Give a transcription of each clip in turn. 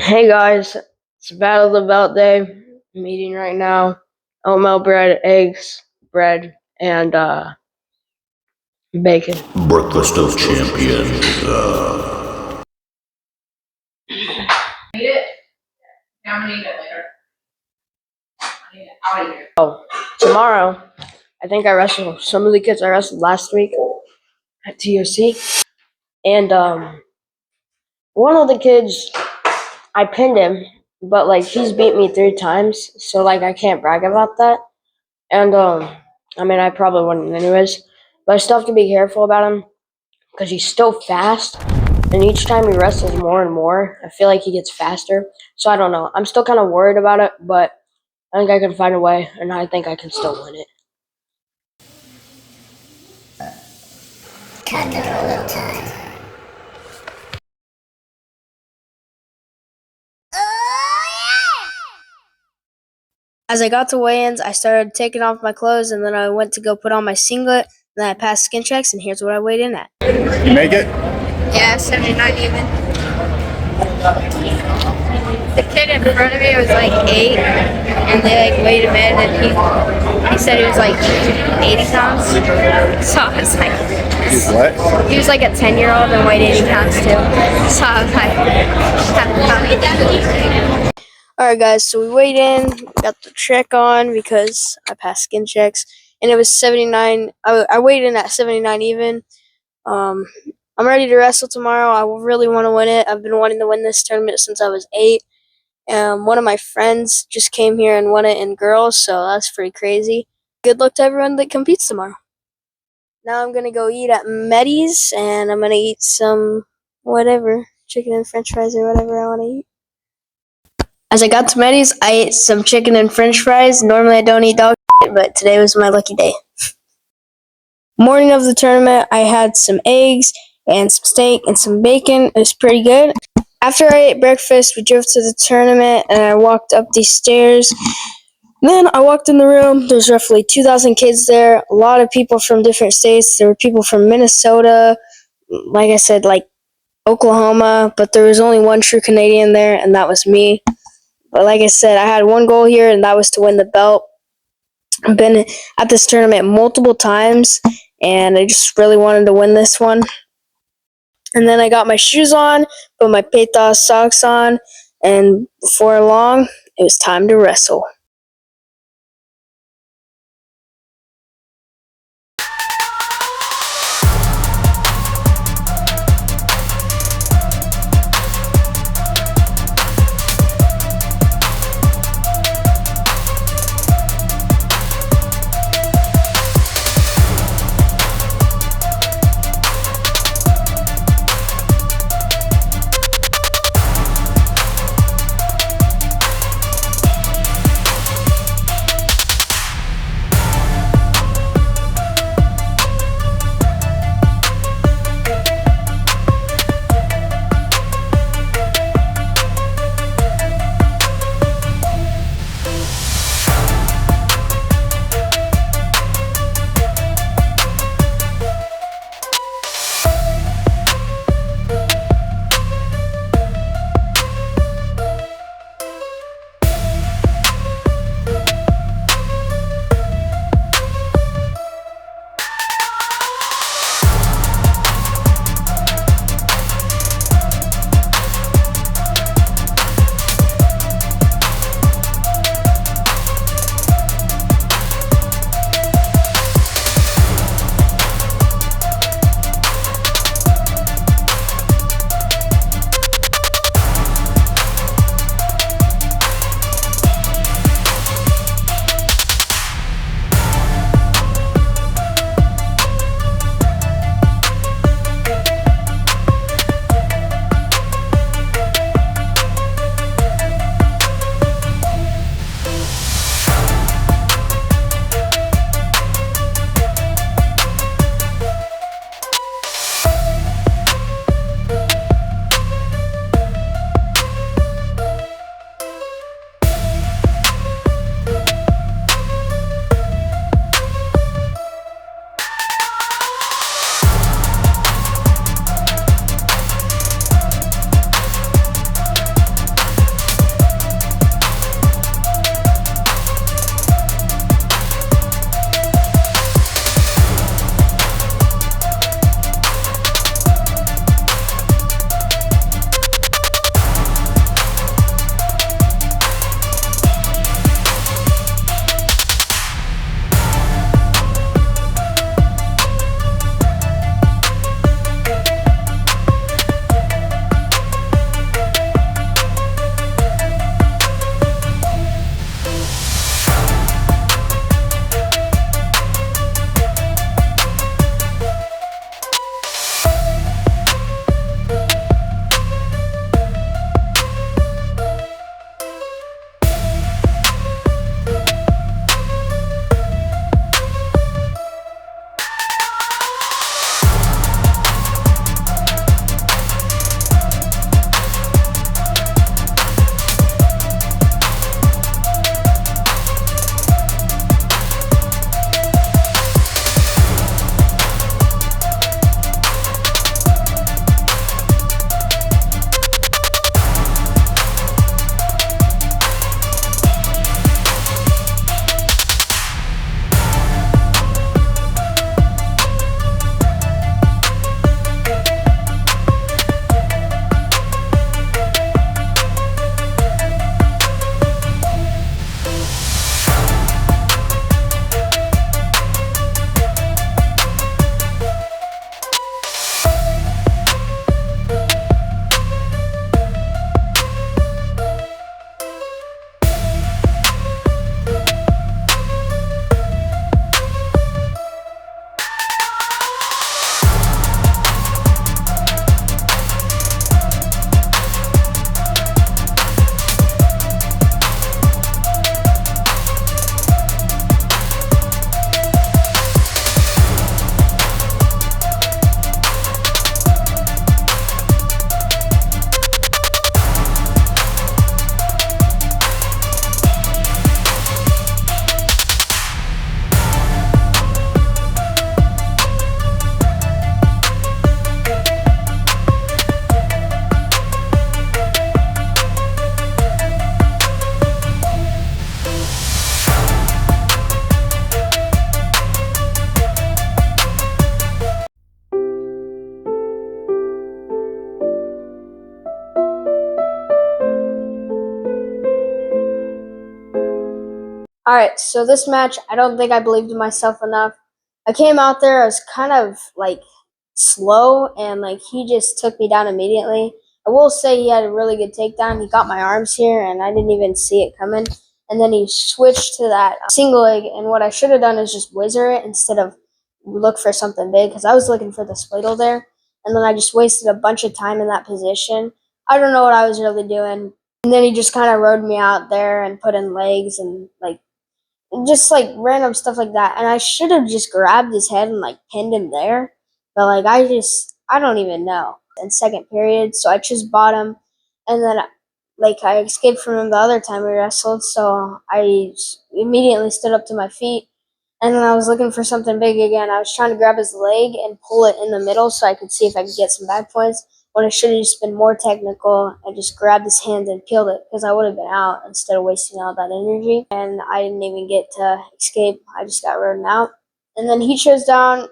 Hey guys, it's Battle of the Belt Day. I'm eating right now. Oatmeal bread, eggs, bread, and bacon. Breakfast of Champions. Eat it. Yeah, I'm gonna eat it later. I'll eat it. Oh, tomorrow, I think I wrestled some of the kids I wrestled last week at TOC. And one of the kids, I pinned him, but like he's beat me 3 times, so like I can't brag about that. And I mean I probably wouldn't anyways, but I still have to be careful about him because he's still fast, and each time he wrestles more and more, I feel like he gets faster. So I don't know. I'm still kind of worried about it, but I think I can find a way, and I think I can still win it. Control time. As I got to weigh-ins, I started taking off my clothes, and then I went to go put on my singlet. Then I passed skin checks, and here's what I weighed in at. You make it? Yeah, 79 even. The kid in front of me was like 8, and they like weighed him in, and he said he was like 80 pounds. So I was like, He's what? he was like a 10-year-old and weighed 80 pounds too. So I was like, Alright guys, so we weighed in, got the check on because I passed skin checks, and it was 79. I weighed in at 79 even. I'm ready to wrestle tomorrow. I really want to win it. I've been wanting to win this tournament since I was 8. One of my friends just came here and won it in girls, so that's pretty crazy. Good luck to everyone that competes tomorrow. Now I'm gonna go eat at Meddy's, and I'm gonna eat some whatever, chicken and french fries or whatever I want to eat. As I got to Meddy's, I ate some chicken and french fries. Normally I don't eat dog shit, but today was my lucky day. Morning of the tournament, I had some eggs and some steak and some bacon. It was pretty good. After I ate breakfast, we drove to the tournament, and I walked up these stairs. Then I walked in the room. There's roughly 2,000 kids there, a lot of people from different states. There were people from Minnesota, like I said, like Oklahoma, but there was only one true Canadian there, and that was me. But like I said, I had one goal here, and that was to win the belt. I've been at this tournament multiple times, and I just really wanted to win this one. And then I got my shoes on, put my Panta socks on, and before long, it was time to wrestle. All right, so this match, I don't think I believed in myself enough. I came out there, I was kind of like slow, and like he just took me down immediately. I will say he had a really good takedown. He got my arms here, and I didn't even see it coming. And then he switched to that single leg, and what I should have done is just whizzer it instead of look for something big, because I was looking for the spladle there, and then I just wasted a bunch of time in that position. I don't know what I was really doing. And then he just kind of rode me out there and put in legs and like just like random stuff like that. And I should have just grabbed his head and like pinned him there, but like I don't even know. In second period, so I just bottom, and then like I escaped from him the other time we wrestled, so I immediately stood up to my feet. And then I was looking for something big again. I was trying to grab his leg and pull it in the middle so I could see if I could get some back points. When I should have just been more technical, I just grabbed his hand and peeled it because I would have been out instead of wasting all that energy. And I didn't even get to escape. I just got ridden out. And then he chose down,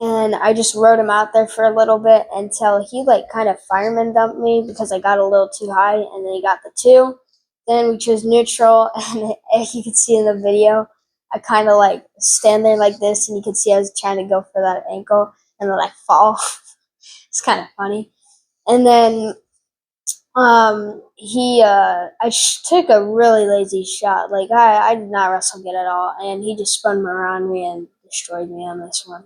and I just rode him out there for a little bit until he like kind of fireman dumped me because I got a little too high, and then he got the two. Then we chose neutral, and as you can see in the video, I kind of like stand there like this, and you can see I was trying to go for that ankle, and then I fall. It's kind of funny. And then took a really lazy shot. Like I did not wrestle good at all, and he just spun around me and destroyed me on this one.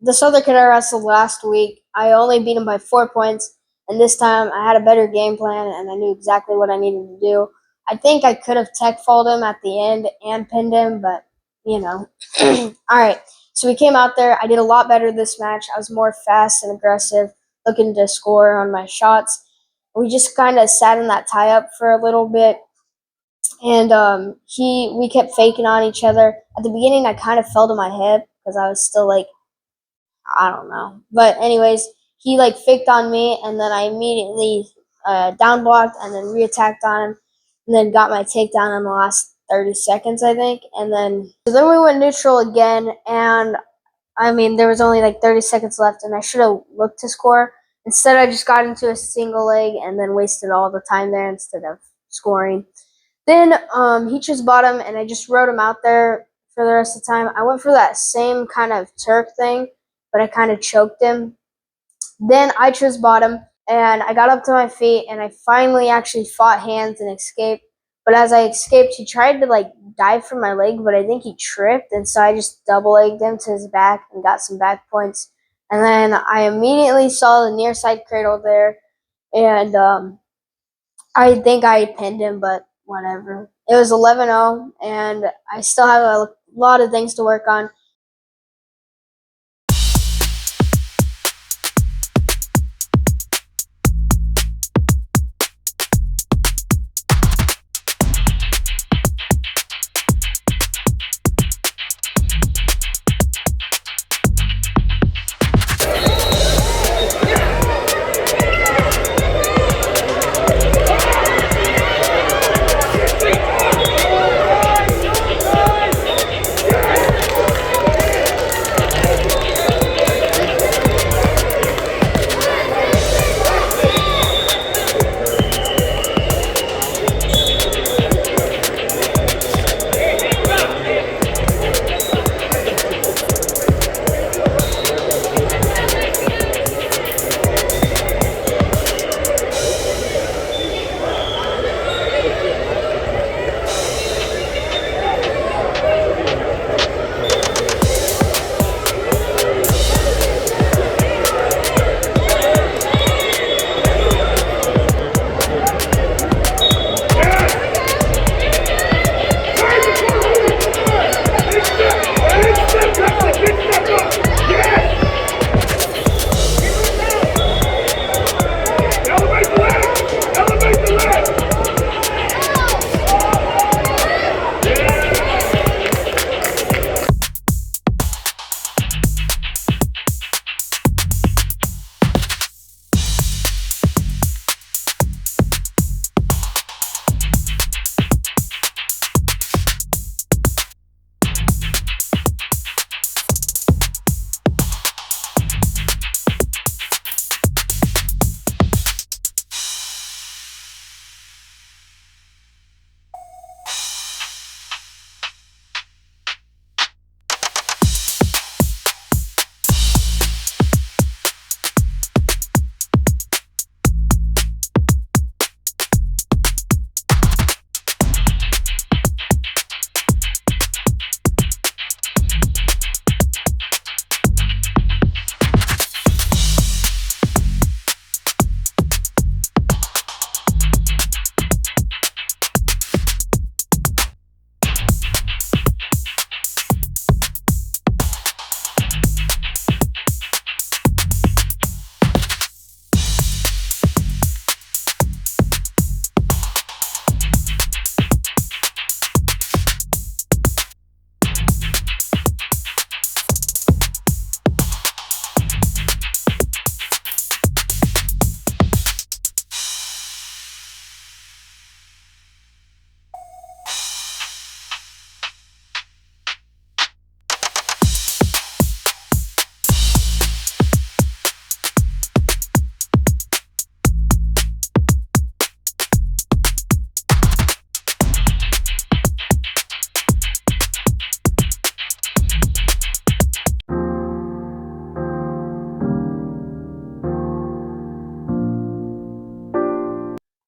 this other kid I wrestled last week, I only beat him by 4 points, and this time I had a better game plan and I knew exactly what I needed to do. I think I could have tech falled him at the end and pinned him, but you know. All right, so we came out there. I did a lot better this match. I was more fast and aggressive, looking to score on my shots. We just kind of sat in that tie up for a little bit, and we kept faking on each other. At the beginning, I kind of fell to my hip because I was still like, I don't know. But anyways, he like faked on me, and then I immediately down blocked and then reattacked on him, and then got my takedown in the last 30 seconds, I think. And then we went neutral again, and I mean there was only like 30 seconds left, and I should have looked to score. Instead, I just got into a single leg and then wasted all the time there instead of scoring. Then he chose bottom, and I just rode him out there for the rest of the time. I went for that same kind of Turk thing, but I kind of choked him. Then I chose bottom, and I got up to my feet, and I finally actually fought hands and escaped. But as I escaped, he tried to like dive for my leg, but I think he tripped, and so I just double legged him to his back and got some back points. And then I immediately saw the near side cradle there, and I think I pinned him, but whatever. It was 11-0, and I still have a lot of things to work on.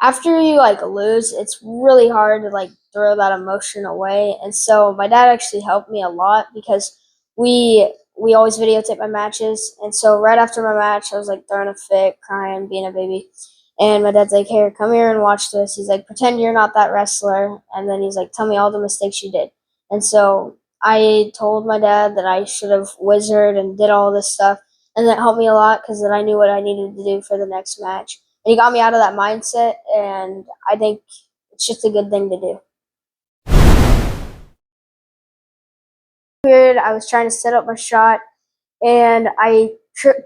After you like lose, it's really hard to like throw that emotion away. And so my dad actually helped me a lot because we we always videotape my matches. And so right after my match, I was like throwing a fit, crying, being a baby. And my dad's like, "Here, come here and watch this." He's like, "Pretend you're not that wrestler." And then he's like, "Tell me all the mistakes you did." And so I told my dad that I should have wizard and did all this stuff. And that helped me a lot because then I knew what I needed to do for the next match. And he got me out of that mindset. And I think it's just a good thing to do. Period, I was trying to set up my shot, and I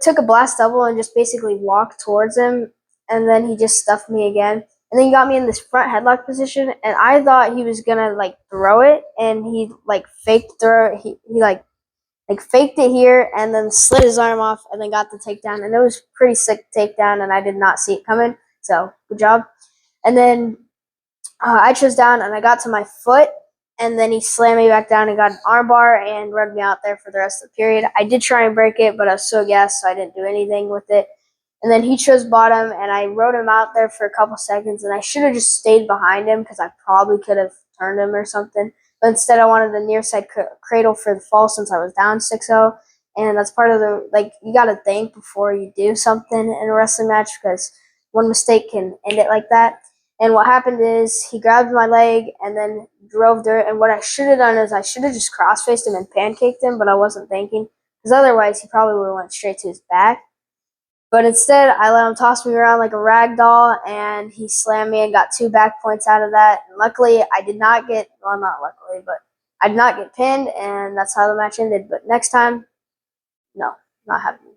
took a blast double and just basically walked towards him, and then he just stuffed me again. And then he got me in this front headlock position, and I thought he was gonna like throw it, and he like faked throw it. He like faked it here, and then slid his arm off, and then got the takedown. And it was pretty sick takedown, and I did not see it coming. So good job. And then I chose down, and I got to my foot, and then he slammed me back down and got an armbar and rode me out there for the rest of the period. I did try and break it, but I was so gassed, so I didn't do anything with it. And then he chose bottom, and I rode him out there for a couple seconds, and I should have just stayed behind him because I probably could have turned him or something. But instead, I wanted the near side cradle for the fall since I was down 6-0. And that's part of the, like, you got to think before you do something in a wrestling match because one mistake can end it like that. And what happened is he grabbed my leg and then drove dirt. And what I should have done is I should have just cross-faced him and pancaked him, but I wasn't thinking. Because otherwise, he probably would have went straight to his back. But instead, I let him toss me around like a rag doll, and he slammed me and got 2 back points out of that. And luckily, I did not get, well, not luckily, but I did not get pinned, and that's how the match ended. But next time, no, not happening.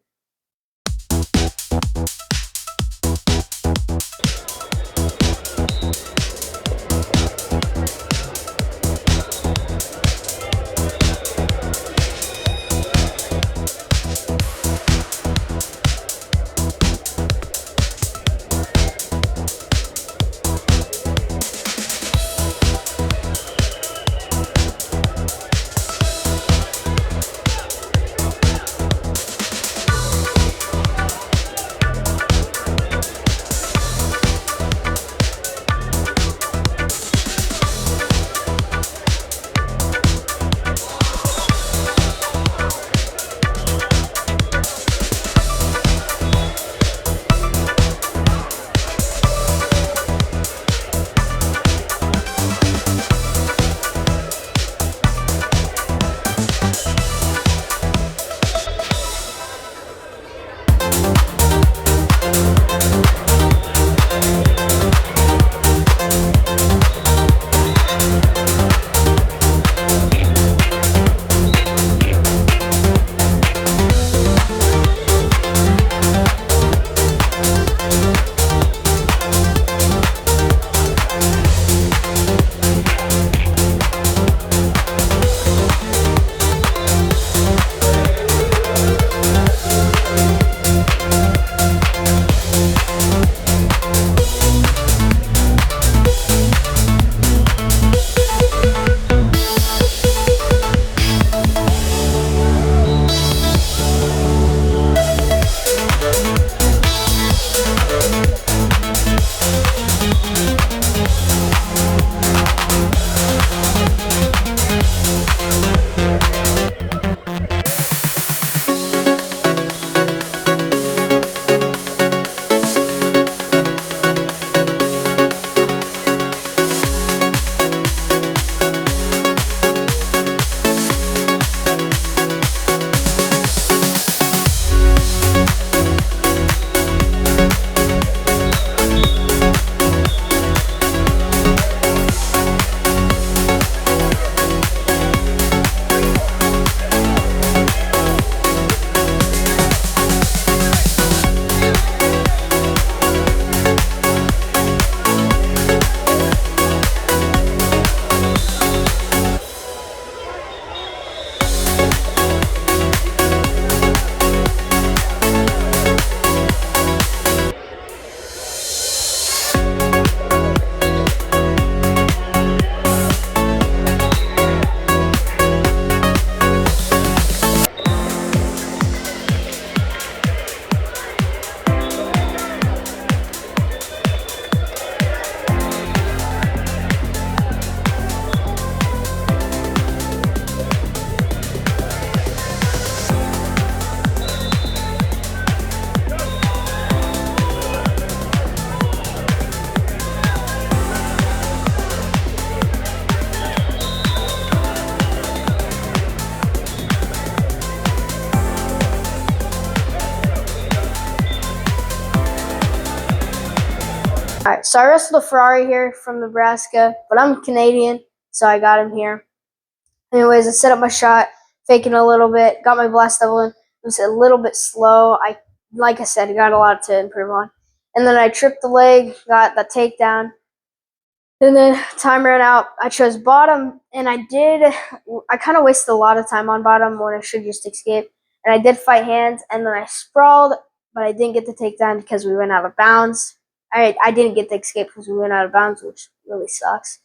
Alright, so I wrestled a Ferrari here from Nebraska, but I'm Canadian, so I got him here. Anyways, I set up my shot, faking a little bit, got my blast double in. It was a little bit slow. Like I said, got a lot to improve on. And then I tripped the leg, got the takedown. And then time ran out. I chose bottom, and I kind of wasted a lot of time on bottom when I should just escape. And I did fight hands, and then I sprawled, but I didn't get the takedown because we went out of bounds. I didn't get the escape because we went out of bounds, which really sucks.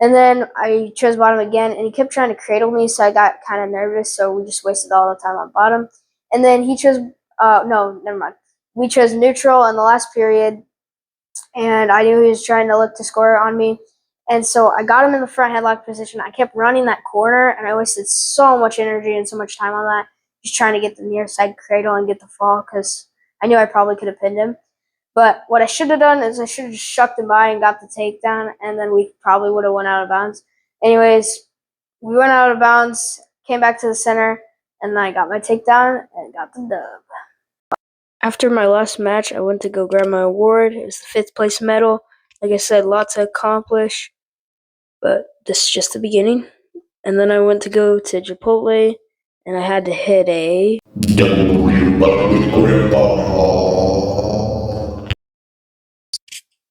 And then I chose bottom again, and he kept trying to cradle me, so I got kind of nervous, so we just wasted all the time on bottom. And then he chose, no, never mind. We chose neutral in the last period, and I knew he was trying to look to score on me. And so I got him in the front headlock position. I kept running that corner, and I wasted so much energy and so much time on that, just trying to get the near side cradle and get the fall, because I knew I probably could have pinned him. But what I should have done is I should have just shucked him by and got the takedown, and then we probably would have went out of bounds. Anyways, we went out of bounds, came back to the center, and then I got my takedown and got the dub. After my last match, I went to go grab my award. It was the 5th place medal. Like I said, lots to accomplish, but this is just the beginning. And then I went to go to Chipotle, and I had to hit a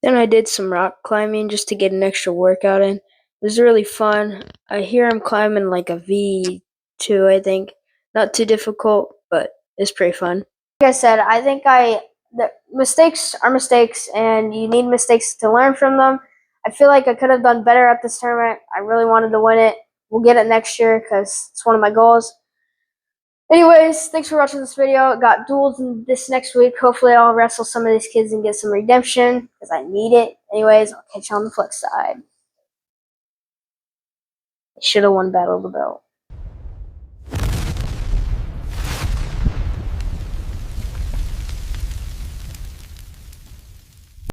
Then I did some rock climbing just to get an extra workout in. It was really fun. I hear I'm climbing like a V2, I think. Not too difficult, but it's pretty fun. Like I said, I think the mistakes are mistakes, and you need mistakes to learn from them. I feel like I could have done better at this tournament. I really wanted to win it. We'll get it next year because it's one of my goals. Anyways, thanks for watching this video. Got duels in this next week. Hopefully I'll wrestle some of these kids and get some redemption because I need it. Anyways, I'll catch you on the flip side. I should have won Battle of the Belt.